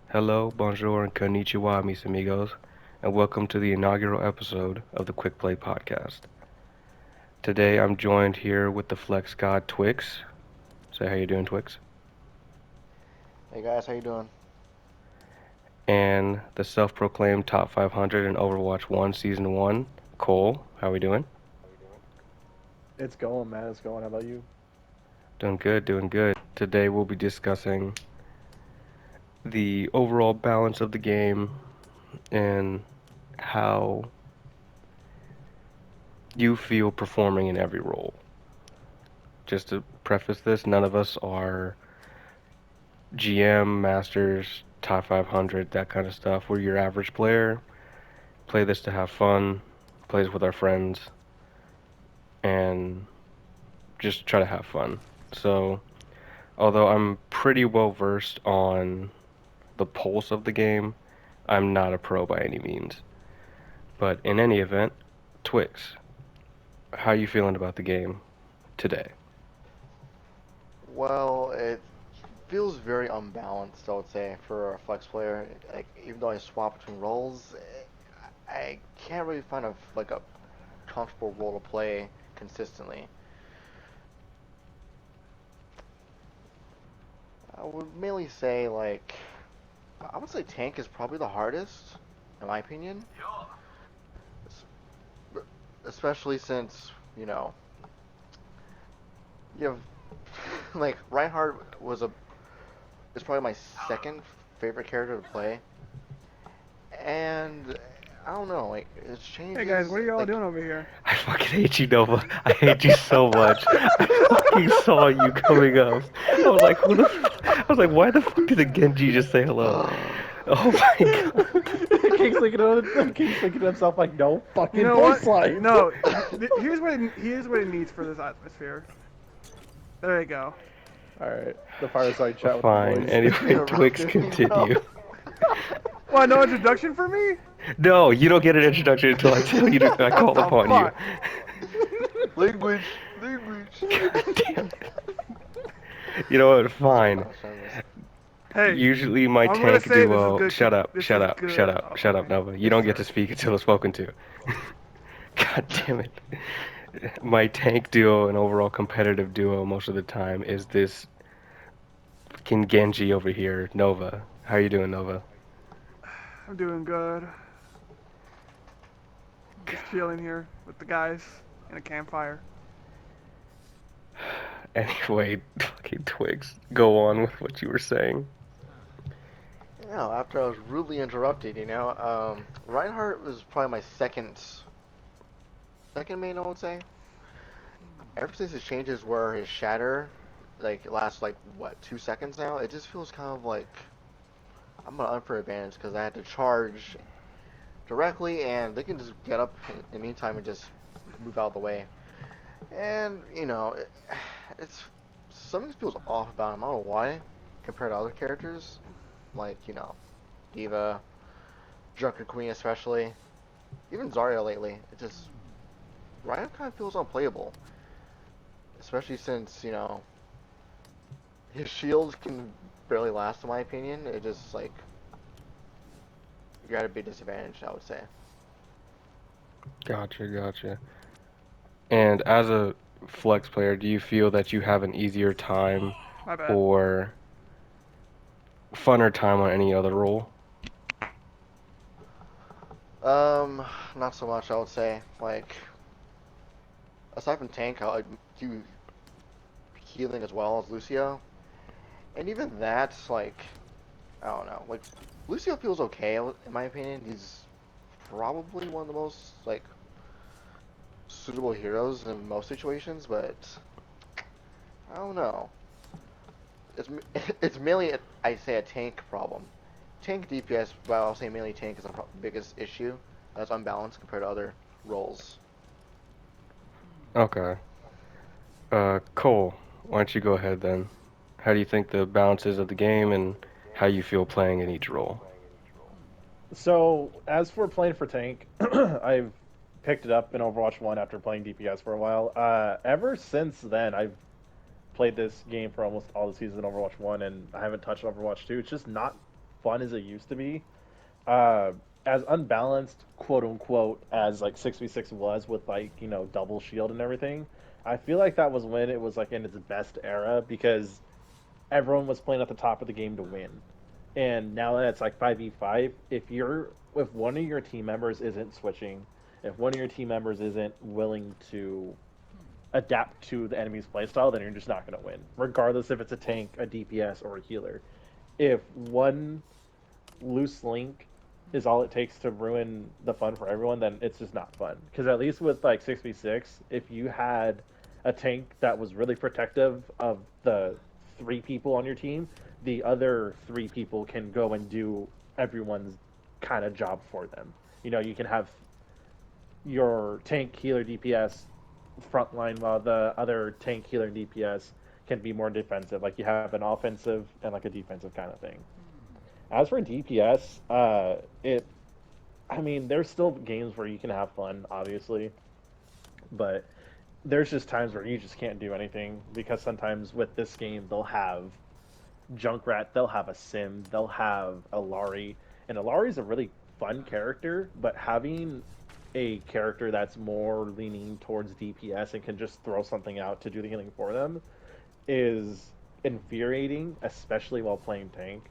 Hello, bonjour, and konnichiwa, mis amigos, and welcome to the inaugural episode of the QuickPlay podcast. Today I'm joined here with the Flex God Twix. Say how you doing, Twix? Hey guys, how you doing? And the self-proclaimed top 500 in Overwatch 1 Season 1, Cole. How we doing? It's going, man. It's going. How about you? Doing good, doing good. Today we'll be discussing the overall balance of the game and how you feel performing in every role. Just to preface this, none of us are GM, Masters, top 500, that kind of stuff. We're your average player. Play this to have fun, play this with our friends, and just try to have fun. So, although I'm pretty well versed on the pulse of the game, I'm not a pro by any means. But in any event, Twix, how you feeling about the game today? Well, it feels very unbalanced, I would say, for a flex player. Like, even though I swap between roles, I can't really find a comfortable role to play consistently. I would mainly say I would say tank is probably the hardest, in my opinion. Es- Especially since you have like Reinhardt is probably my second favorite character to play. And I don't know, like it Hey guys, changes. what are y'all Like doing over here? I fucking hate you, Nova. I hate you so much. I fucking saw you coming up. I was like, who the I was like, why the fuck did the Genji just say hello? Oh my god. King's thinking to himself like, no You fucking know what? voice line. No, here's what it needs for this atmosphere. There you go. All right, the fireside chat with the Fine. boys. just Anyway, Twix, interrupted me, bro. continue. What? No introduction for me? No, you don't get an introduction until I tell you to. I What call the upon you. fuck? Language, language. God damn it. You know what? Sorry, Fine. I was trying to. Hey, Usually my I'm gonna tank say this is duo. good. Shut up. This Shut is up. Shut good. up. Oh, Shut up, okay. Nova. You Yes, don't get to sir. speak until spoken to. God damn it. My tank duo and overall competitive duo most of the time is this fucking Genji over here, Nova. How you doing, Nova? I'm doing good. Just chilling here with the guys in a campfire. Anyway, fucking Twigs, go on with what you were saying. After I was rudely interrupted, Reinhardt was probably my second main, I would say. Ever since his changes where his shatter lasts like what 2 seconds now, it just feels kind of like I'm an unfair advantage because I had to charge directly and they can just get up in the meantime and just move out of the way. And it's something feels off about him. I don't know why compared to other characters like Diva, Junker Queen especially, even Zarya lately. It just Ryan kind of feels unplayable, especially since his shields can barely last in my opinion. It just like you're at a big disadvantage, I would say. Gotcha, gotcha. And as a flex player, do you feel that you have an easier time My bad. or funner time on any other role? Um, Not so much. I would say aside from tank, I do healing as well as Lucio, and even that's I don't know. Like Lucio feels okay in my opinion. He's probably one of the most suitable heroes in most situations, but I don't know. It's it's mainly I say a tank problem. Tank DPS, but I'll say mainly tank is the biggest issue. That's unbalanced compared to other roles. Okay. Cole, why don't you go ahead then? How do you think the balance is of the game and how you feel playing in each role? So, as for playing for tank, I've picked it up in Overwatch 1 after playing DPS for a while. Ever since then, I've played this game for almost all the seasons in Overwatch 1, and I haven't touched Overwatch 2. It's just not fun as it used to be. Uh, as unbalanced, quote unquote, as like 6v6 was with like double shield and everything. I feel like that was when it was like in its best era because everyone was playing at the top of the game to win. And now that it's like 5v5, if one of your team members isn't switching, if one of your team members isn't willing to adapt to the enemy's playstyle, then you're just not going to win, regardless if it's a tank, a DPS, or a healer. If one loose link is all it takes to ruin the fun for everyone, then it's just not fun. Because at least with like 6v6, if you had a tank that was really protective of the three people on your team, the other three people can go and do everyone's kind of job for them. You can have your tank, healer, DPS frontline, while the other tank, healer, and DPS can be more defensive. Like you have an offensive and like a defensive kind of thing. As for DPS, I mean, there's still games where you can have fun, obviously, but there's just times where you just can't do anything because sometimes with this game they'll have Junkrat, they'll have a Sim, they'll have a Lari, and a Lari's a really fun character, but having a character that's more leaning towards DPS and can just throw something out to do the healing for them is infuriating, especially while playing tank.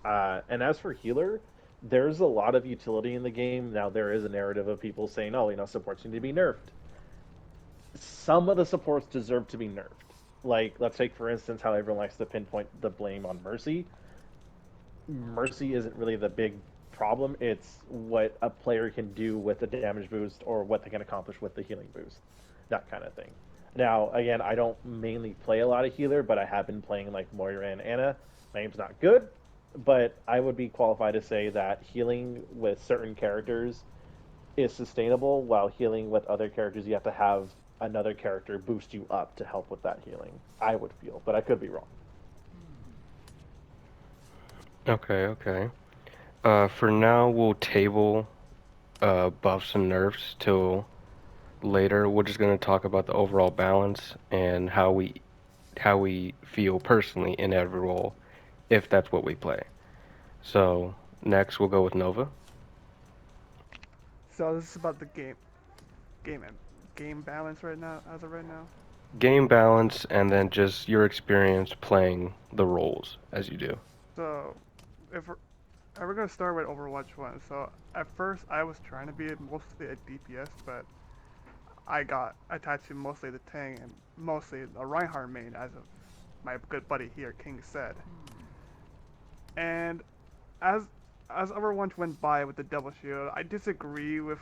And as for healer, there's a lot of utility in the game. Now, there is a narrative of people saying, oh, supports need to be nerfed. Some of the supports deserve to be nerfed. Like, let's take, for instance, how everyone likes to pinpoint the blame on Mercy. Mercy isn't really the big problem. It's what a player can do with the damage boost or what they can accomplish with the healing boost. That kind of thing. Now, again, I don't mainly play a lot of healer, but I have been playing like Moira and Anna. My aim's not good, but I would be qualified to say that healing with certain characters is sustainable, while healing with other characters, you have to have another character boost you up to help with that healing. I would feel, but I could be wrong. Okay, okay. For now, we'll table buffs and nerfs till later. We're just gonna talk about the overall balance and how we feel personally in every role, if that's what we play. So next, we'll go with Nova. So this is about the game, and game balance right now, as of right now. Game balance, and then just your experience playing the roles as you do. So, if we're gonna start with Overwatch 1. So at first I was trying to be mostly a DPS, but I got attached to mostly the tank and mostly a Reinhardt main, as of my good buddy here, King, said. And as Overwatch went by with the double shield, I disagree with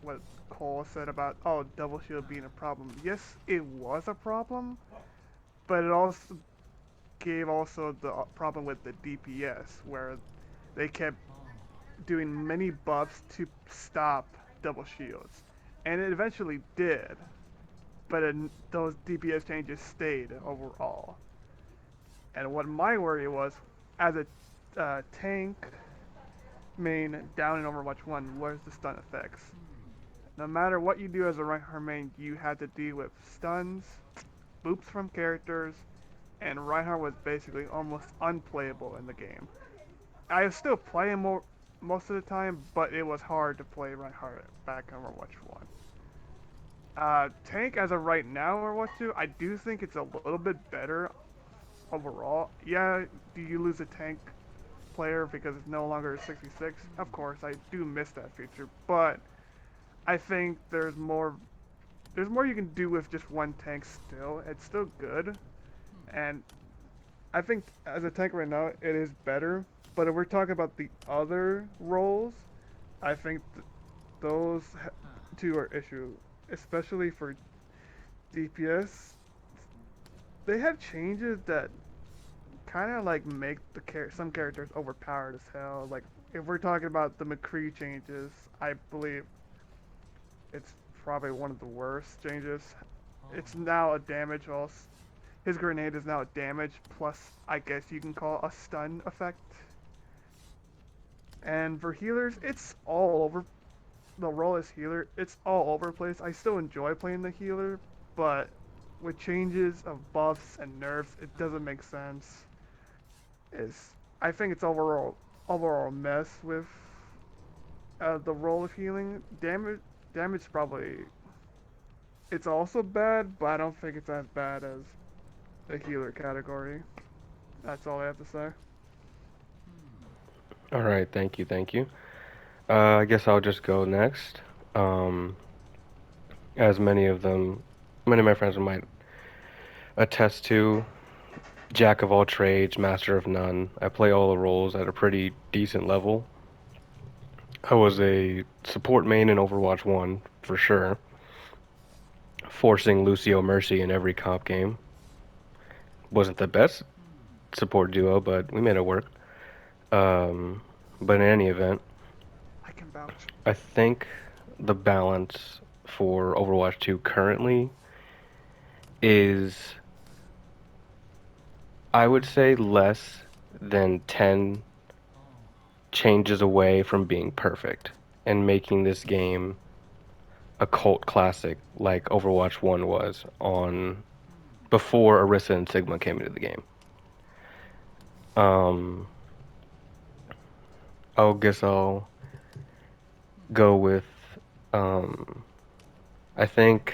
what Cole said about double shield being a problem. Yes, it was a problem, but it also gave the problem with the DPS where they kept doing many buffs to stop double shields, and it eventually did. But those DPS changes stayed overall. And what my worry was, as a tank main down in Overwatch 1, was the stun effects. No matter what you do as a Reinhardt main, you had to deal with stuns, boops from characters, and Reinhardt was basically almost unplayable in the game. I was still playing most of the time, but it was hard to play Reinhardt back in Overwatch 1. Tank as of right now, Overwatch 2, I do think it's a little bit better overall. Yeah, do you lose a tank player because it's no longer a 66? Of course, I do miss that feature, but I think there's more you can do with just one tank still. It's still good, and I think as a tank right now, it is better. But if we're talking about the other roles, I think those two are issue, especially for DPS. They have changes that kind of like make some characters overpowered as hell. Like if we're talking about the McCree changes, I believe it's probably one of the worst changes. It's now a damage also. His grenade is now a damage plus, I guess you can call it a stun effect. And for healers, it's all over. The role as healer, it's all over the place. I still enjoy playing the healer, but with changes of buffs and nerfs, it doesn't make sense. I think it's overall overall mess with the role of healing. Damage probably it's also bad, but I don't think it's as bad as the healer category. That's all I have to say. All right, thank you, thank you. I guess I'll just go next. Um, as many of my friends might attest to, jack of all trades, master of none. I play all the roles at a pretty decent level. I was a support main in Overwatch 1, for sure, forcing Lucio Mercy in every comp game. Wasn't the best support duo, but we made it work. Um, but in any event, I can vouch. I think the balance for Overwatch 2 currently is, I would say, less than 10 changes away from being perfect and making this game a cult classic like Overwatch 1 was on before Orisa and Sigma came into the game. Um, I guess I'll go with um, I think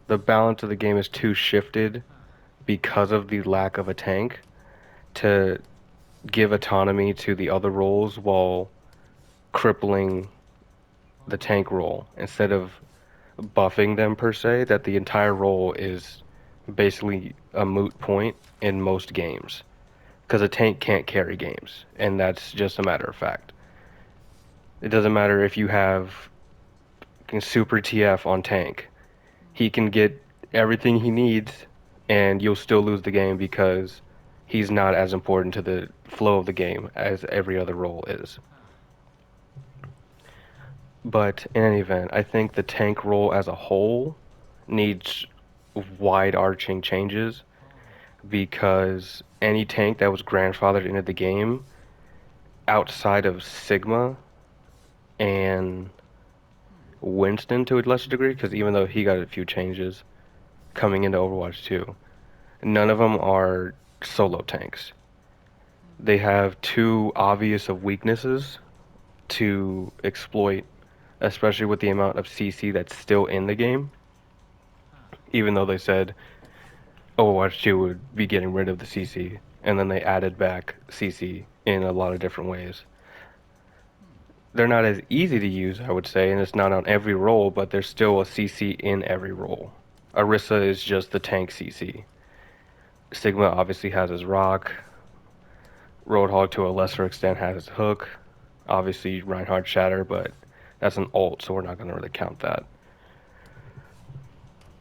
the balance of the game is too shifted because of the lack of a tank to give autonomy to the other roles while crippling the tank role instead of buffing them per se, that the entire role is basically a moot point in most games because a tank can't carry games, and that's just a matter of fact. It doesn't matter if you have super TF on tank. He can get everything he needs and you'll still lose the game because he's not as important to the flow of the game as every other role is. But in any event, I think the tank role as a whole needs wide arching changes because any tank that was grandfathered into the game outside of Sigma and Winston to a lesser degree, because even though he got a few changes coming into Overwatch 2, none of them are solo tanks. They have too obvious of weaknesses to exploit, especially with the amount of CC that's still in the game. Even though they said Overwatch 2 would be getting rid of the CC, and then they added back CC in a lot of different ways. They're not as easy to use, I would say, and it's not on every role, but there's still a CC in every role. Orisa is just the tank CC. Sigma obviously has his rock. Roadhog to a lesser extent has his hook. Obviously Reinhardt Shatter, but that's an ult, so we're not going to really count that.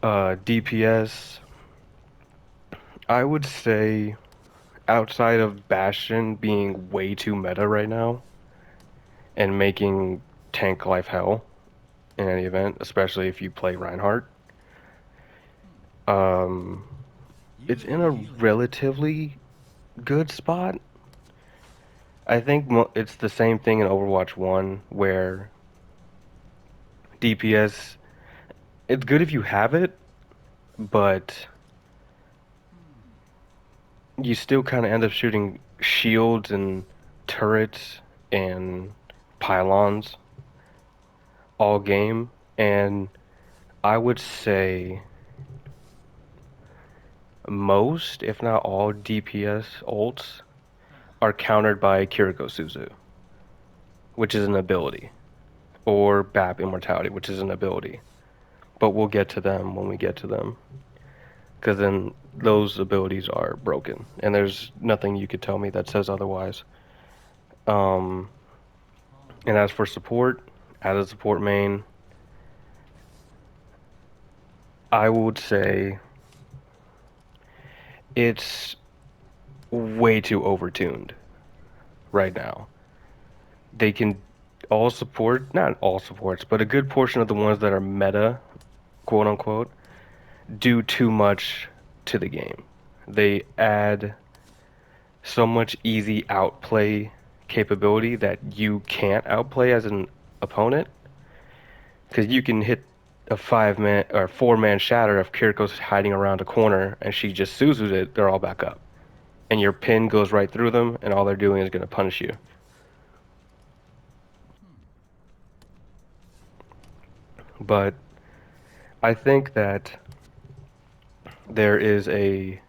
DPS, I would say outside of Bastion being way too meta right now and making tank life hell in any event, especially if you play Reinhardt, um, it's in a relatively good spot. I think it's the same thing in Overwatch 1 where DPS, it's good if you have it, but you still kind of end up shooting shields and turrets and pylons all game, and I would say most, if not all, DPS ults are countered by Kiriko Suzu, which is an ability, or BAP Immortality, which is an ability. But we'll get to them when we get to them, because then those abilities are broken, and there's nothing you could tell me that says otherwise. Um, and as for support, as a support main, I would say it's way too overtuned right now. They can all support, not all supports, but a good portion of the ones that are meta, quote unquote, do too much to the game. They add so much easy outplay capability that you can't outplay as an opponent because you can hit a 5-man or 4-man shatter if Kiriko's hiding around a corner and she just Suzu's it, they're all back up. and your pin goes right through them, and all they're doing is going to punish you. But I think that there is a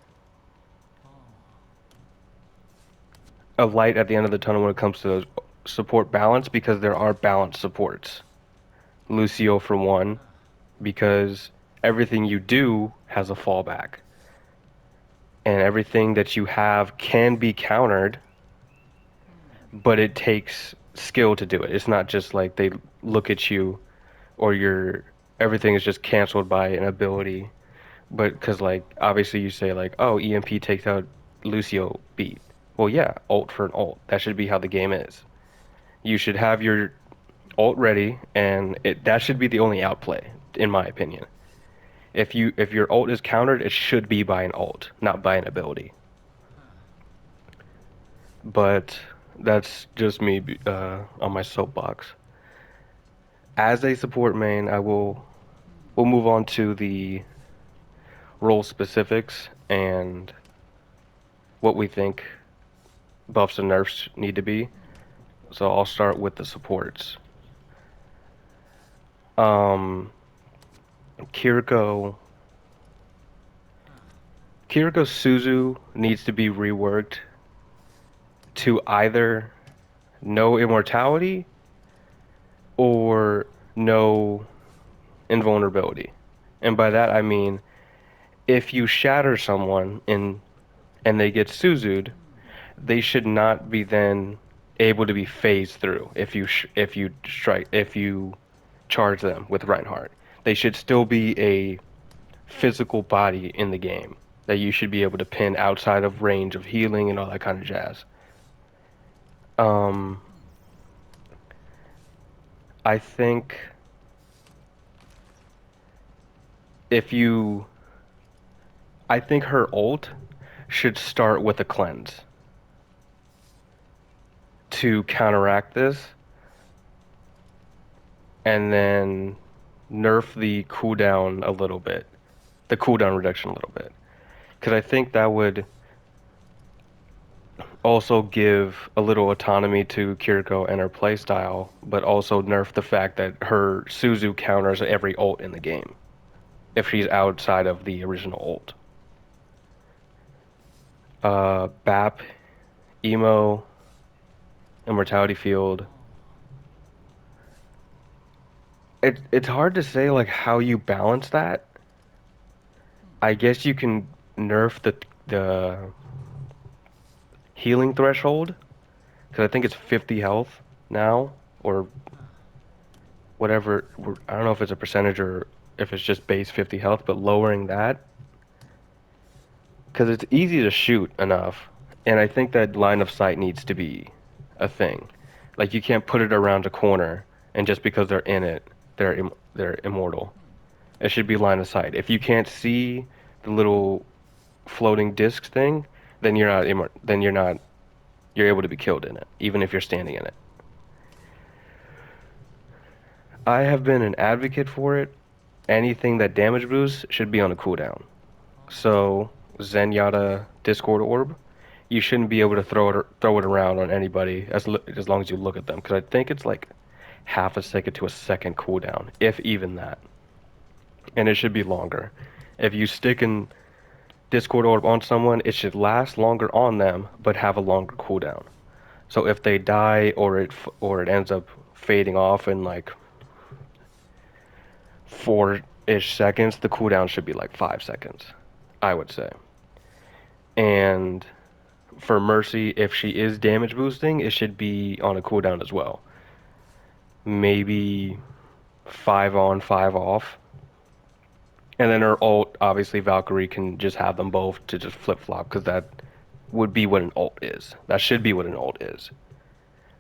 light at the end of the tunnel when it comes to support balance, because there are balanced supports. Lucio for one, because everything you do has a fallback. And everything that you have can be countered, but it takes skill to do it. It's not just like they look at you or everything is just canceled by an ability. But because like obviously you say like, oh, EMP takes out Lucio beat. Well, yeah, ult for an ult. That should be how the game is. You should have your ult ready, and that should be the only outplay, in my opinion. If your ult is countered, it should be by an ult, not by an ability. But that's just me on my soapbox. As a support main, we'll move on to the role specifics and what we think buffs and nerfs need to be. So I'll start with the supports. Um, Kiriko Suzu needs to be reworked to either no immortality or no invulnerability. And by that I mean if you shatter someone and they get Suzu'd, they should not be then able to be phased through if you charge them with Reinhardt. They should still be a physical body in the game that you should be able to pin outside of range of healing and all that kind of jazz. Um, I think if you, I think her ult should start with a cleanse to counteract this, and then nerf the cooldown a little bit, the cooldown reduction a little bit, because I think that would also give a little autonomy to Kiriko and her playstyle, but also nerf the fact that her Suzu counters every ult in the game if she's outside of the original ult. BAP, Emo, Immortality Field. It's hard to say like how you balance that. I guess you can nerf the healing threshold, because I think it's 50 health now, or whatever. I don't know if it's a percentage or if it's just base 50 health, but lowering that, because it's easy to shoot enough, and I think that line of sight needs to be a thing. Like you can't put it around a corner, and just because they're in it, they're immortal. It should be line of sight. If you can't see the little floating disc thing, then you're able to be killed in it, even if you're standing in it. I have been an advocate for it. Anything that damage boosts should be on a cooldown. So Zenyatta Discord Orb, you shouldn't be able to throw it around on anybody as long as you look at them, because I think it's like half a second to a second cooldown, if even that. And it should be longer. If you stick in Discord Orb on someone, it should last longer on them, but have a longer cooldown. So if they die or it ends up fading off in like 4-ish seconds, the cooldown should be like 5 seconds, I would say. And for Mercy, if she is damage boosting, it should be on a cooldown as well. Maybe 5 on, 5 off. And then her ult, obviously Valkyrie can just have them both to just flip-flop, because that would be what an ult is. That should be what an ult is.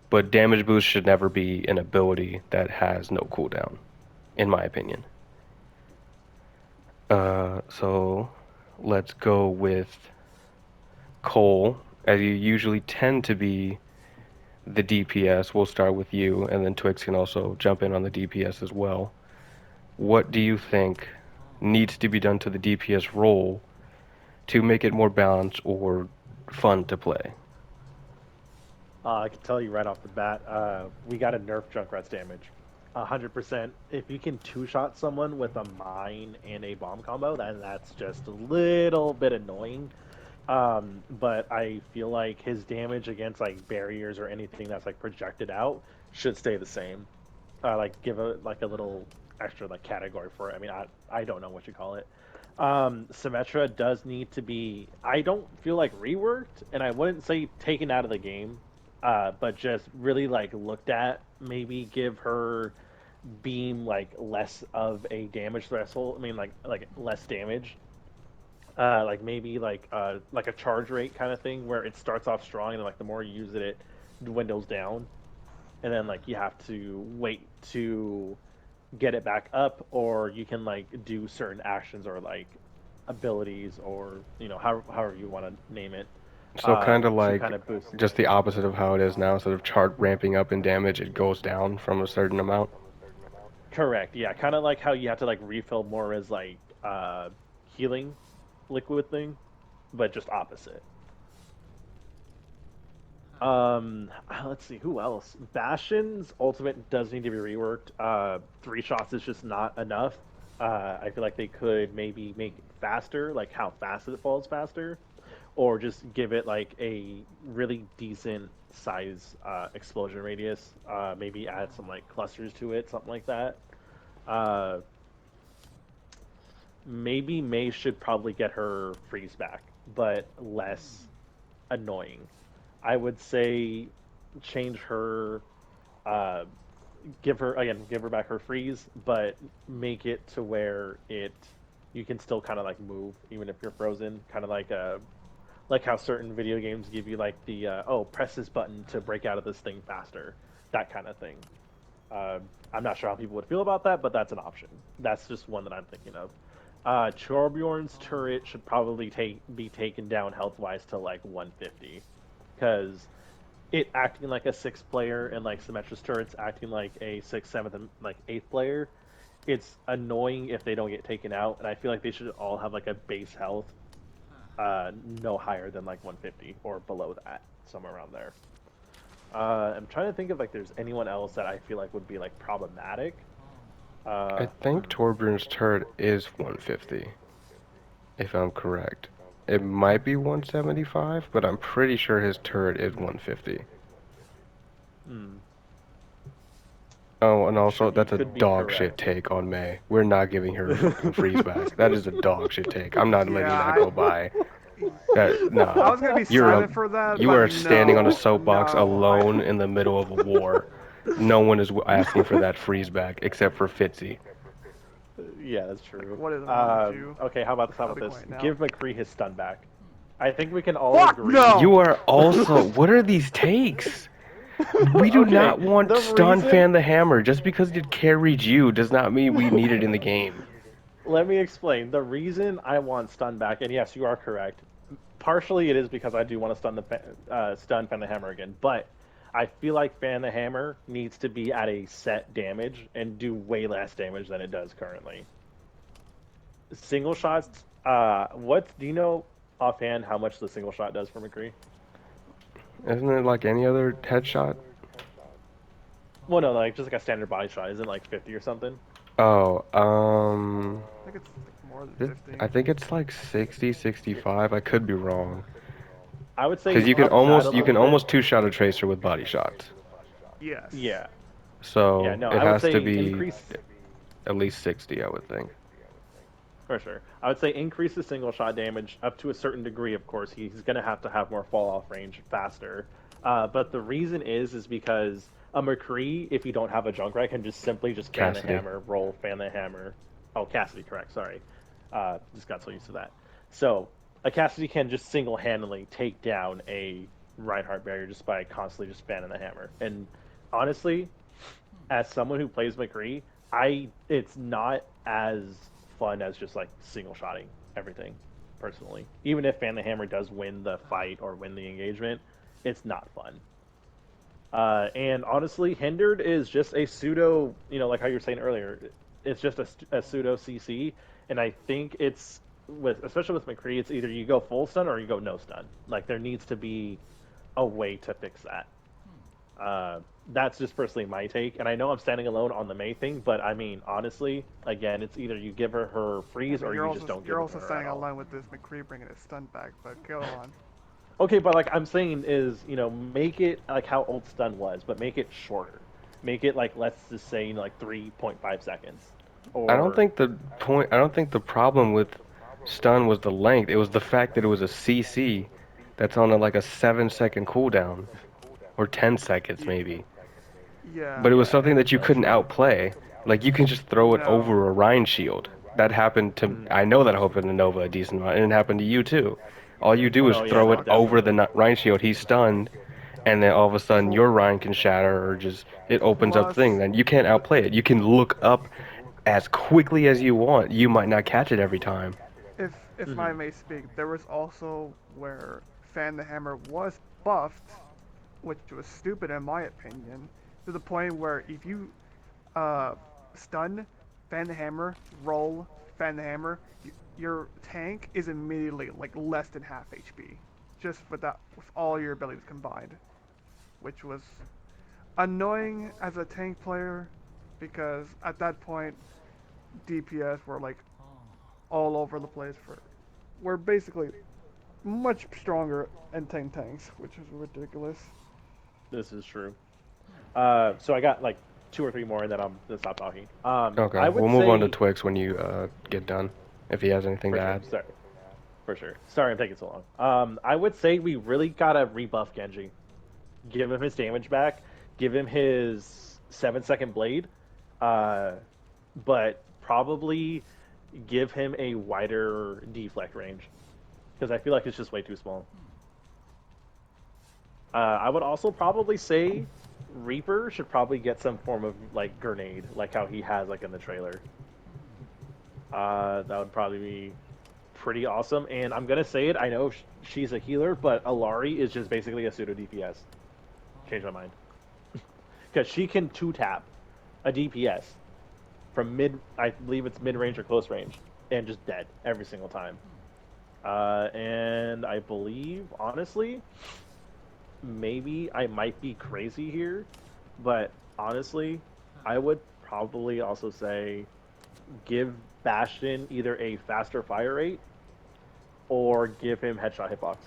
But damage boost should never be an ability that has no cooldown, in my opinion. So let's go with Cole, as you usually tend to be the DPS. We'll start with you, and then Twix can also jump in on the DPS as well. What do you think needs to be done to the DPS role to make it more balanced, or fun to play. I can tell you right off the bat, we got to nerf Junkrat's damage. 100%. If you can two-shot someone with a mine and a bomb combo, then that's just a little bit annoying. But I feel like his damage against like barriers or anything that's like projected out should stay the same. Like give a like a little extra like category for it. I mean, I don't know what you call it. Symmetra does need to be. I don't feel like reworked, and I wouldn't say taken out of the game, but just really like looked at. Maybe give her beam like less of a damage threshold. I mean, like less damage. Like maybe like a charge rate kind of thing where it starts off strong and like the more you use it, it dwindles down, and then like you have to wait to get it back up, or you can like do certain actions or like abilities or however you want to name it So kind of to like kind of boost. just the opposite of how it is now. Instead of chart ramping up in damage, it goes down from a certain amount. Correct. Yeah, kind of like how you have to like refill more as like healing liquid thing, but just opposite. Let's see who else. Bastion's ultimate does need to be reworked. 3 shots is just not enough. I feel like they could maybe make it faster, like how fast it falls faster, or just give it like a really decent size explosion radius. Maybe add some like clusters to it, something like that. Uh, Maybe May should probably get her freeze back, but less annoying. I would say change her, uh, give her back her freeze, but make it to where it you can still kind of like move even if you're frozen, kind of like how certain video games give you like the oh press this button to break out of this thing faster, that kind of thing. Uh, I'm not sure how people would feel about that, but that's an option. That's just one that I'm thinking of. Torbjorn's turret should probably be taken down health wise to like 150, because it acting like a sixth player and like Symmetra's turrets acting like a sixth, seventh, and like eighth player. It's annoying if they don't get taken out, and I feel like they should all have like a base health, no higher than like 150 or below that, somewhere around there. I'm trying to think if like there's anyone else that I feel like would be like problematic. I Uh, think Torbjorn's turret is 150, if I'm correct. It might be 175, but I'm pretty sure his turret is 150. hmm, Oh, and sure, also you that's a could be dog shit correct. take on May. We're not giving her a fucking freeze back. That is a dog shit take. I'm not letting Yeah, that go by. That I nah. was gonna be You're a silent for that, you but are standing on a no, soapbox no, alone in the middle of a war. No one is asking for that freeze back except for Fitzy. Yeah, that's true. what is wrong with you? Okay, how about this? How I'll about be this? quiet now. Give McCree his stun back. I think we can all Fuck agree. no! You are also. What are these takes? We do Okay, not want the stun reason. fan the hammer. Just because it carried you does not mean we need it in the game. Let me explain. The reason I want stun back, and yes, you are correct. Partially, it is because I do want to stun Fan the Hammer again, but I feel like Fan the Hammer needs to be at a set damage and do way less damage than it does currently. Single shots. What do you know offhand how much the single shot does for McCree? Isn't it like any other headshot? Well, no, like just like a standard body shot. Isn't it like 50 or something? Oh, I think it's like more than It, 50. I think it's like 60, 65. I could be wrong. I would say Because up that a you little can bit. almost two-shot a tracer with body shots. Yes. Yeah, yeah. So No, it I would has to say be increase at least 60, I would think. for sure. I would say increase the single shot damage up to a certain degree. Of course, he's going to have more fall off range faster. But the reason is because a McCree, if you don't have a Junkrat, can just simply just fan the Cassidy. hammer, roll, fan the hammer. Oh, Cassidy, correct. Sorry, just got so used to that. So a Cassidy can just single handedly take down a Reinhardt barrier just by constantly just fanning the hammer. And honestly, as someone who plays McCree, it's not as fun as just like single shotting everything personally. Even if Fan the Hammer does win the fight or win the engagement, it's not fun. And honestly, Hindered is just a pseudo, like how you were saying earlier, it's just a pseudo CC, and I think it's especially with McCree, it's either you go full stun or you go no stun. Like there needs to be a way to fix that. Uh, that's just personally my take, and I know I'm standing alone on the May thing, but I mean honestly, again, it's either you give her I freeze mean, or you just don't give you're it to also her at standing all. alone with this McCree bringing his stun back, but go on. Okay, but like I'm saying is, make it like how old stun was, but make it shorter. Make it like let's just say like 3.5 seconds, I don't or think the point. I don't think the problem with stun was the length. It was the fact that it was a CC that's on like a 7 second cooldown or 10 seconds Y- maybe. yeah, But it was yeah, something that you that's couldn't true. outplay. Like you can just throw it no. over a Rhine shield. That happened to. Mhm. I know that happened to Nova a decent amount, and it happened to you too. All you do Oh is no, yeah, throw it over the definitely. Rhine shield. He's stunned, and then all of a sudden Pl- your Rhine can shatter, or just it opens up thing. Plus, Then you can't outplay it. You can look up as quickly as you want. You might not catch it every time. if I Hmm. may speak, there was also where Fan the Hammer was buffed, which was stupid in my opinion, to the point where if you uh, stun, Fan the Hammer, roll, Fan the Hammer, your tank is immediately like less than half HP, just with all your abilities combined, which was annoying as a tank player, because at that point DPS were like all over the place were basically much stronger and tanks, which is ridiculous. This is true. So I got like two or three more, and then I'm gonna stop talking. I Okay, would we'll move on to say Twix when you get done. If he has anything for to sure. add. Sorry, for sure. Sorry, I'm taking so long. I would say we really gotta rebuff Genji. Give him his damage back. Give him his 7 second blade. Uh, but probably give him a wider deflect range because I feel like it's just way too small. I would also probably say Reaper should probably get some form of like grenade, like how he has like in the trailer. That would probably be pretty awesome. And I'm gonna say it. I know she's a healer, but Alari is just basically a pseudo DPS. Change my mind because she can two tap a DPS from mid. I believe it's mid range or close range, and just dead every single time. And I believe, honestly, maybe I might be crazy here, but honestly, I would probably also say give Bastion either a faster fire rate or give him headshot hitbox.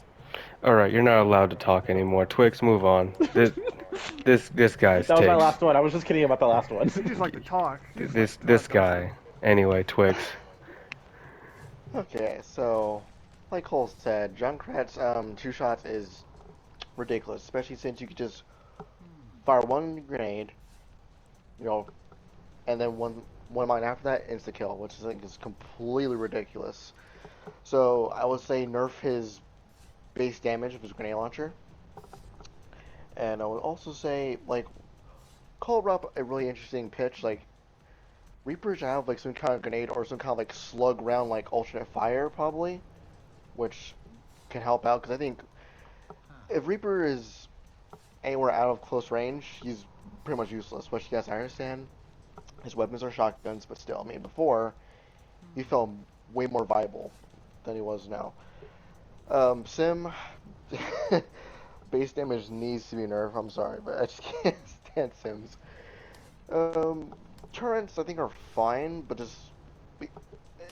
All right, you're not allowed to talk anymore. Twix, move on. This guy's That was my takes. last one. I was just kidding about the last one. You just like to talk. You just like This to this talk, don't you? guy. Anyway, Twix. Okay, so like Cole said, Junkrat's two shots is ridiculous, especially since you could just fire one grenade, you know, and then one mine after that insta kill, which I think is completely ridiculous. So I would say nerf his base damage of his grenade launcher, and I would also say like call up a really interesting pitch like Reaper should have like some kind of grenade or some kind of like slug round like alternate fire probably, which can help out because I think if Reaper is anywhere out of close range, he's pretty much useless. Which yes, I understand his weapons are shotguns, but still, I mean before he felt way more viable than he was now. Sim base damage needs to be nerfed. I'm sorry, but I just can't stand Sims. Um, Turrets I think are fine, but just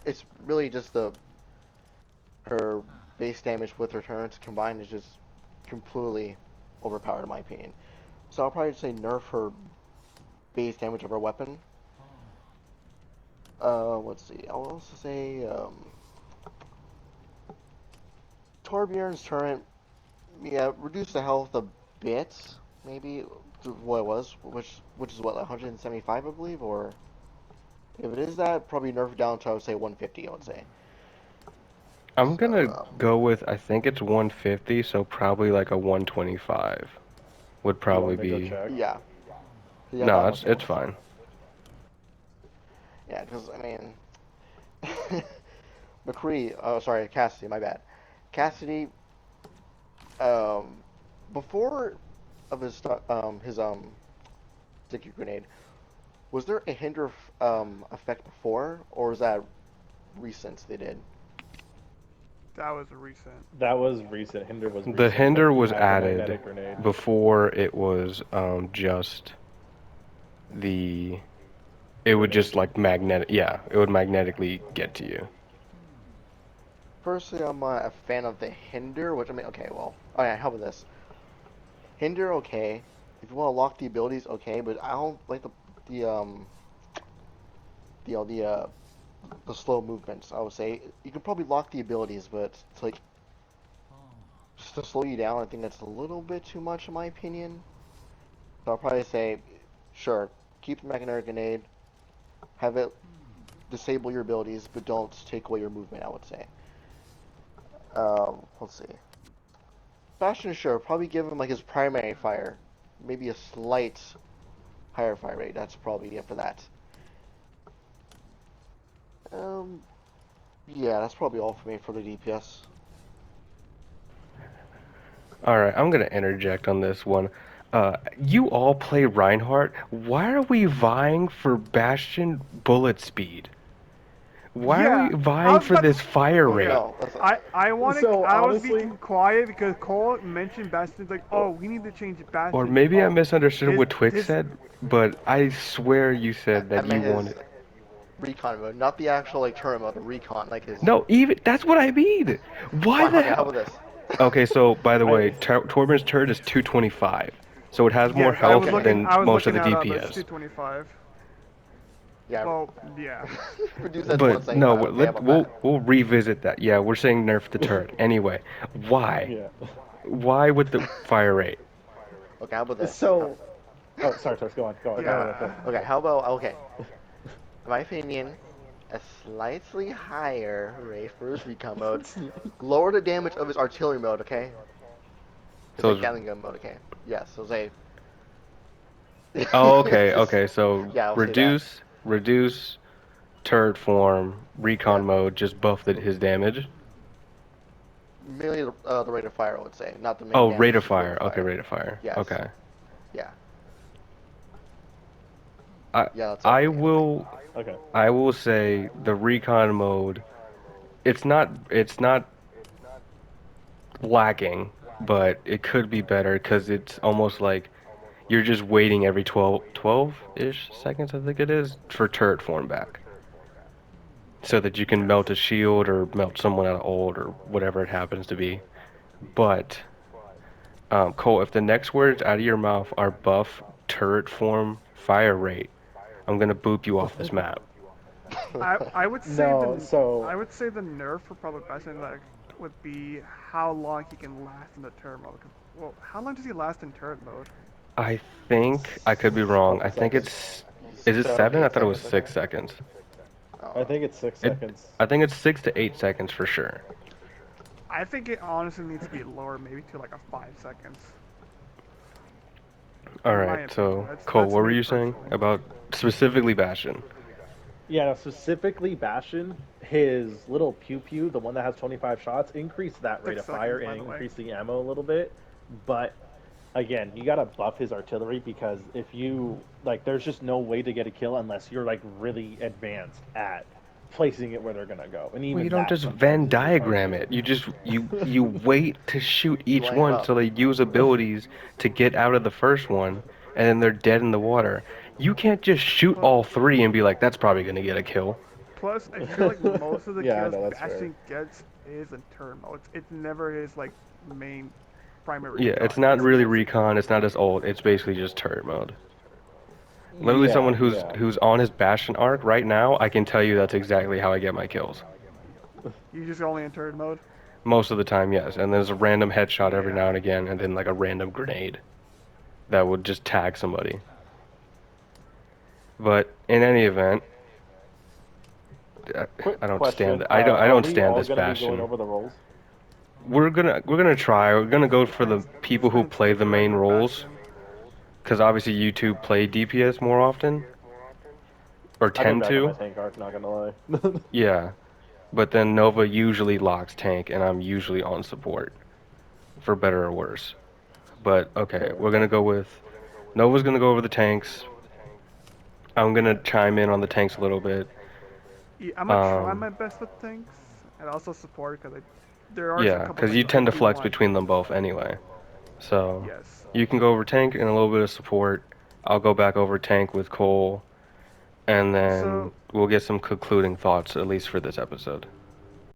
it's really just the her base damage with her turrets combined is just completely overpowered in my opinion. So I'll probably say nerf her base damage of her weapon. Let's see. I'll also say Torbjorn's turret, yeah, reduce the health a bit, maybe to what it was, which is what 175 I believe, or if it is that, probably nerf it down to I would say 150. I would say. I'm gonna So go with I think it's 150, so probably like a 125 would You want probably me to go be. check? yeah, you have No, that it's much it's health. fine. Yeah, because I mean, McCree. Oh, sorry, Cassidy. My bad. Cassidy. Um, before of his sticky grenade, was there a hinder effect before, or was that recent they did? That was recent. That was recent. Hinder was The recent, but hinder he was had the added magnetic grenade. before it was just the. It would Grenade just thing. like magnetic. Yeah, it would magnetically get to you. Personally, I'm a fan of the hinder, which I mean, okay, well, oh yeah, how about this? Hinder, okay. If you want to lock the abilities, okay, but I don't like the the the uh the slow movements. I would say you can probably lock the abilities, but to like just to slow you down, I think that's a little bit too much in my opinion. So I'll probably say, sure, keep the magnetic grenade, have it disable your abilities, but don't take away your movement. I would say. Let's see. Bastion, sure, probably give him like his primary fire, maybe a slight higher fire rate. That's probably it for that. Um, yeah, that's probably all for me for the DPS. All right, I'm gonna interject on this one. You all play Reinhardt. Why are we vying for Bastion bullet speed? Why are we Yeah, I vying was for about to. this fire Oh rate? Yeah, no, that's not, So I was honestly, being quiet because Cole mentioned Bastion's like, oh, oh, we need to change Or Bastion. maybe I Oh, misunderstood his what Twix his said, but I swear you said I that you meant his wanted. recon mode, not the actual like turret mode. The recon, like his. No, even that's what I mean. Why Fine, the okay, how hell? about this? Okay, so by the way, I Torben's turret is 225, so it has more yes, health Okay, than I was most of looking the that up. It's DPS. 225. yeah. Well, yeah. Reduce that to But no, 175. Okay, how about that? we'll revisit that. Yeah, we're saying nerf the turret. Anyway, why? yeah. Why with the fire rate? Okay, how about this? So, oh, sorry, Tars, go on, go on. No, no, no, Yeah. go. Okay, how about okay? In my opinion, a slightly higher rate for his recon mode. Lower the damage of his artillery mode, okay? His So, like Gatling gun mode, okay? Yes, so say. oh, okay, okay. So Yeah, I'll say that. reduce turret form, Yeah, recon mode, just buff his damage. mainly the rate of fire, I would say, not the main Oh, rate damage, of just rate fire. of Okay, fire. rate of fire. Yes, Okay. yeah, I yeah, that's all I for me. will Okay. I will say the recon mode. It's not lacking, but it could be better because it's almost like you're just waiting every 12-ish seconds, I think it is, for turret form back. So that you can Yes. melt a shield or melt someone out of ult or whatever it happens to be. But, Cole, if the next words out of your mouth are buff, turret form, fire rate, I'm gonna boop you off this map. I would say No, so the nerf for probably Bastion like would be how long he can last in the turret mode. 'Cause, well, how long does he last in turret mode? I think, I could be a wrong, couple I think seconds. it's, is it Seven, 7? I eight thought it was seconds, I think. 6 seconds. I Oh, think it's six It, seconds. I think it's 6 to 8 seconds for sure. I think it honestly needs to be lower, maybe to like a 5 seconds. In my Alright, opinion, so, Cole, that's what were me you saying personally. about specifically Bastion? Yeah, no, specifically Bastion, his little pew pew, the one that has 25 shots, increase that rate 6 of fire seconds, by and the way. increase the ammo a little bit. But again, you gotta buff his artillery because if you like, there's just no way to get a kill unless you're like really advanced at placing it where they're gonna go, and Well, you even don't that just sometimes Venn is just hard to diagram do. it. You wait to shoot you each line them one up. so they use abilities to get out of the first one, and then they're dead in the water. You can't just shoot But all three and be like, that's probably gonna get a kill. plus, I feel like most of the Yeah, I kills know that's fair. Bastion gets is in turret mode. It's never his like main primary Yeah, it's recon. not It's really mostly recon. It's not as old. It's basically just turret mode. Literally, Yeah, someone who's yeah. who's on his Bastion arc right now, I can tell you that's exactly how I get my kills. you just only in turret mode. Most of the time, yes. And there's a random headshot every now Yeah. and again, and then like a random grenade that would just tag somebody. But in any event, Quick I don't stand. question: I Are don't we stand all this gonna be going Bastion. over the roles? We're gonna try. We're gonna go for the I'm people just who gonna play stick the to main regular roles, Bastion. because obviously you two play DPS more often, or I've been tend back on my to. tank arc, not gonna lie. Yeah, but then Nova usually locks tank, and I'm usually on support, for better or worse. But okay, Fair. we're gonna go with Nova's gonna go over the tanks. I'm gonna chime in on the tanks a little bit. Yeah, I'm gonna try Um, my best with tanks and also support because there are a Yeah, couple because things you I tend to do flex want. between them both anyway. So Yes. you can go over tank and a little bit of support. I'll go back over tank with Cole, and then So we'll get some concluding thoughts, at least for this episode.